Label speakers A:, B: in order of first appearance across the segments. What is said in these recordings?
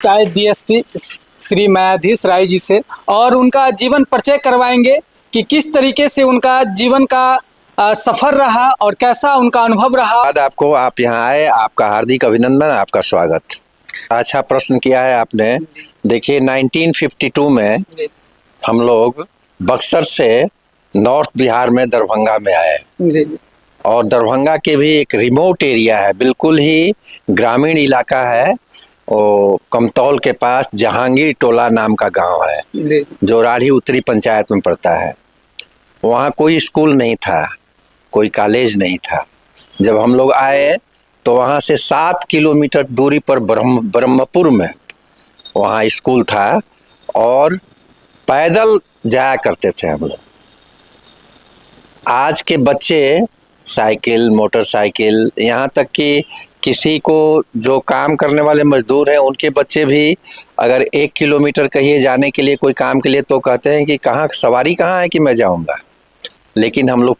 A: आए डीएसपी श्री न्यायाधीश राय जी से और उनका जीवन परिचय करवाएंगे कि किस तरीके से उनका जीवन का सफर रहा और कैसा उनका अनुभव रहा।
B: आपको आप यहाँ आए, आपका हार्दिक अभिनंदन, आपका स्वागत। अच्छा प्रश्न किया है आपने। देखिए 1952 में हम लोग बक्सर से नॉर्थ बिहार में दरभंगा में आए और दरभंगा के भी एक रिमोट एरिया है, बिल्कुल ही ग्रामीण इलाका है। वो कमतौल के पास जहांगीर टोला नाम का गांव है जो राढ़ी उत्तरी पंचायत में पड़ता है। वहाँ कोई स्कूल नहीं था, कोई कॉलेज नहीं था। जब हम लोग आए तो वहाँ से 7 किलोमीटर दूरी पर ब्रह्मपुर में वहाँ स्कूल था और पैदल जाया करते थे हम लोग। आज के बच्चे साइकिल, मोटरसाइकिल, यहाँ तक कि किसी को जो काम करने वाले मजदूर हैं उनके बच्चे भी अगर 1 किलोमीटर कहिए जाने के लिए कोई काम के लिए तो कहते हैं कि कहाँ सवारी कहाँ है कि मैं जाऊँगा। लेकिन हम लोग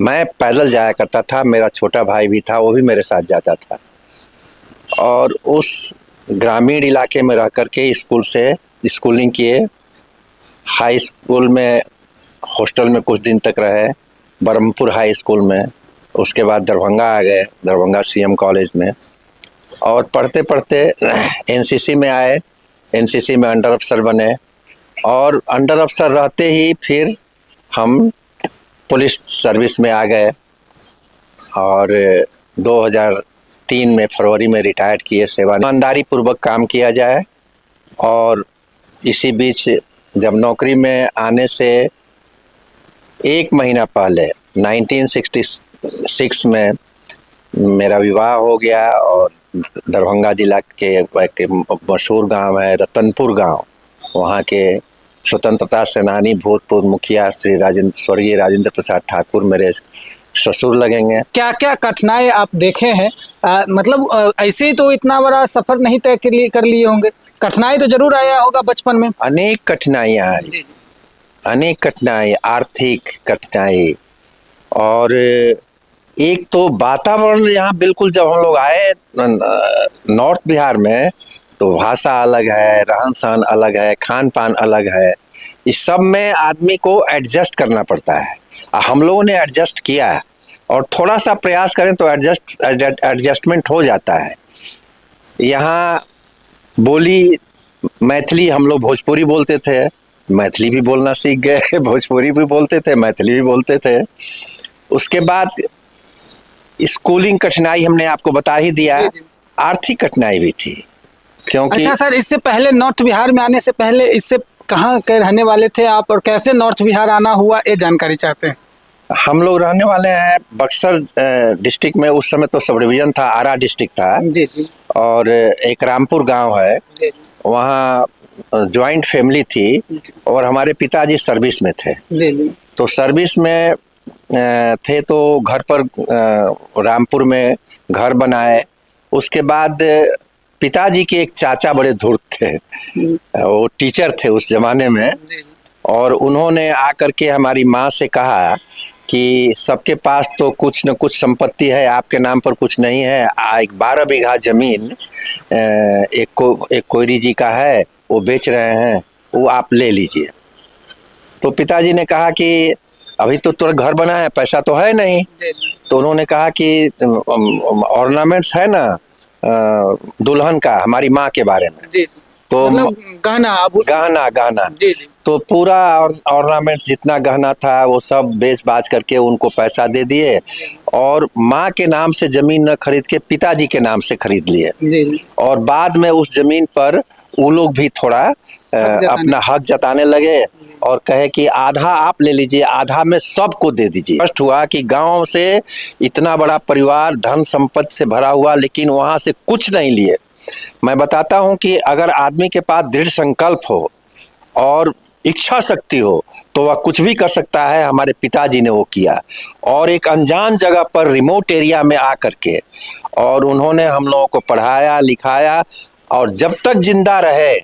B: मैं पैदल जाया करता था, मेरा छोटा भाई भी था, वो भी मेरे साथ जाता था। और उस ग्रामीण इलाके में रह कर के स्कूल से स्कूलिंग किए। हाई स्कूल में हॉस्टल में कुछ दिन तक रहे, ब्रह्मपुर हाई स्कूल में। उसके बाद दरभंगा आ गए, दरभंगा सीएम कॉलेज में। और पढ़ते पढ़ते एनसीसी में आए, एनसीसी में अंडर अफसर बने और अंडर अफसर रहते ही फिर हम पुलिस सर्विस में आ गए और 2003 में फरवरी में रिटायर्ड किए। सेवा ईमानदारी पूर्वक काम किया जाए। और इसी बीच जब नौकरी में आने से 1 महीना पहले 1966 में मेरा विवाह हो गया और दरभंगा जिला के एक मशहूर गांव है रतनपुर गांव, वहाँ के स्वतंत्रता सेनानी भूतपूर्व मुखिया श्री स्वर्गीय राजेंद्र प्रसाद ठाकुर मेरे ससुर लगेंगे।
A: क्या क्या कठिनाई आप देखे हैं? मतलब ऐसे ही तो इतना बड़ा सफर नहीं तय कर लिए होंगे, कठिनाई तो जरूर आया होगा बचपन में।
B: अनेक कठिनाइयाँ आई, अनेक कठिनाई, आर्थिक कठिनाई। और एक तो वातावरण यहाँ बिल्कुल, जब हम लोग आए नॉर्थ बिहार में तो भाषा अलग है, रहन सहन अलग है, खान पान अलग है। इस सब में आदमी को एडजस्ट करना पड़ता है। हम लोगों ने एडजस्ट किया और थोड़ा सा प्रयास करें तो एडजस्टमेंट हो जाता है। यहाँ बोली मैथिली, हम लोग भोजपुरी बोलते थे, मैथिली भी बोलना सीख गए, भोजपुरी भी बोलते थे, मैथिली भी बोलते थे। उसके बाद स्कूलिंग कठिनाई हमने आपको बता ही दिया। आर्थिक कठिनाई भी थी क्योंकि
A: अच्छा सर, इससे पहले नॉर्थ बिहार में आने से पहले इससे कहाँ के रहने वाले थे आप और कैसे नॉर्थ बिहार आना हुआ, ये जानकारी चाहते हैं।
B: हम लोग रहने वाले हैं बक्सर डिस्ट्रिक्ट में। उस समय तो सब डिवीजन था, आरा डिस्ट्रिक्ट था। जी। और एक रामपुर गांव है, वहाँ जॉइंट फैमिली थी और हमारे पिताजी सर्विस में थे। तो सर्विस में थे तो घर पर रामपुर में घर बनाए। उसके बाद पिताजी के एक चाचा बड़े धूर्त थे, वो टीचर थे उस जमाने में, और उन्होंने आकर के हमारी माँ से कहा कि सबके पास तो कुछ न कुछ संपत्ति है, आपके नाम पर कुछ नहीं है। 12 बीघा जमीन एक कोयरी जी का है, वो बेच रहे हैं, वो आप ले लीजिए। तो पिताजी ने कहा कि अभी तो तुरंत घर बना है, पैसा तो है नहीं। तो उन्होंने कहा कि ऑर्नामेंट्स है ना दुल्हन का, हमारी माँ के बारे में। तो
A: मतलब
B: गहना तो पूरा ऑर्नामेंट जितना गहना था वो सब बेच बाच करके उनको पैसा दे दिए और माँ के नाम से जमीन न खरीद के पिताजी के नाम से खरीद लिए। और बाद में उस जमीन पर वो लोग भी थोड़ा अपना हक जताने लगे और कहे कि आधा आप ले लीजिए, आधा में सबको दे दीजिए। स्पष्ट हुआ कि गांव से इतना बड़ा परिवार धन संपत्ति से भरा हुआ, लेकिन वहां से कुछ नहीं लिए। मैं बताता हूं कि अगर आदमी के पास दृढ़ संकल्प हो और इच्छा शक्ति हो तो वह कुछ भी कर सकता है। हमारे पिताजी ने वो किया और एक अनजान जगह पर रिमोट एरिया में आकर के और उन्होंने हम लोगों को पढ़ाया लिखाया और जब तक जिंदा रहे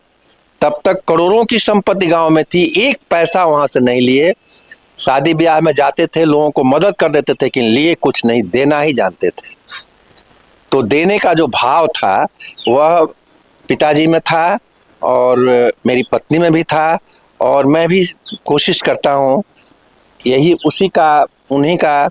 B: तब तक करोड़ों की संपत्ति गांव में थी, एक पैसा वहां से नहीं लिए। शादी ब्याह में जाते थे, लोगों को मदद कर देते थे, लेकिन लिए कुछ नहीं, देना ही जानते थे। तो देने का जो भाव था वह पिताजी में था और मेरी पत्नी में भी था, और मैं भी कोशिश करता हूँ, यही उन्हीं का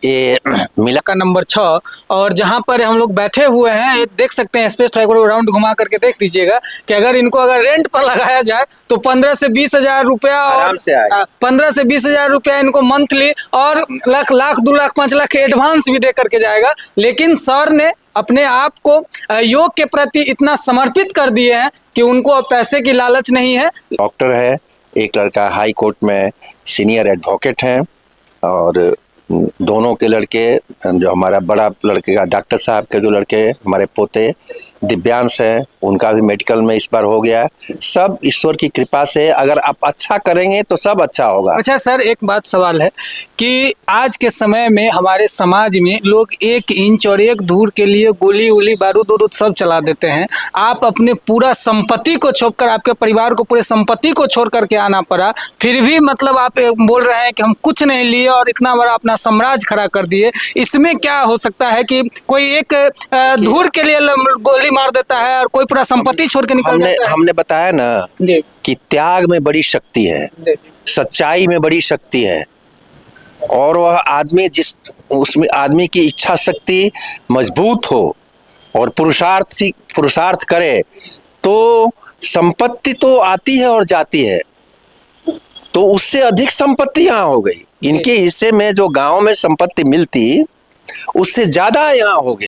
B: ये मिला।
A: का नंबर 6 और जहां पर हम लोग बैठे हुए हैं, ये देख सकते हैं स्पेस ट्रैक को राउंड घुमा करके देख दीजिएगा कि अगर रेंट पर लगाया जाए तो 15 से 20 हजार रुपया
B: आराम से आएगा।
A: 15 से 20 हजार रुपया इनको मंथली और लाख 2 लाख 5 लाख एडवांस भी दे करके जाएगा। लेकिन सर ने अपने आप को योग के प्रति इतना समर्पित कर दिए हैं कि उनको अब पैसे की लालच नहीं है।
B: डॉक्टर है, एक लड़का हाई कोर्ट में सीनियर एडवोकेट हैं, और दोनों के लड़के, जो हमारा बड़ा लड़के का डॉक्टर साहब के जो लड़के हमारे पोते दिव्यांश हैं, उनका भी मेडिकल में इस बार हो गया। सब ईश्वर की कृपा से, अगर आप अच्छा करेंगे तो सब अच्छा होगा।
A: अच्छा सर, एक बात सवाल है कि आज के समय में हमारे समाज में लोग 1 इंच और 1 धूर के लिए गोली उली बारूद उरूद सब चला देते हैं। आप अपने पूरा संपत्ति को छोड़कर, आपके परिवार को पूरे संपत्ति को छोड़ करके आना पड़ा, फिर भी मतलब आप बोल रहे हैं कि हम कुछ नहीं लिए और इतना बड़ा अपना साम्राज्य खड़ा कर दिए। इसमें क्या हो सकता है कि कोई एक धूर के लिए गोली मार देता है और कोई पूरा संपत्ति छोड़ के निकल जाता है?
B: हमने बताया ना कि त्याग में बड़ी शक्ति है, सच्चाई में बड़ी शक्ति है, और वह आदमी उसमें आदमी की इच्छा शक्ति मजबूत हो और पुरुषार्थ करे तो संपत्ति तो आती है और जाती है, तो उससे अधिक संपत्ति यहाँ हो गई। इनके हिस्से में जो गांव में संपत्ति मिलती, उससे ज्यादा यहाँ हो गई।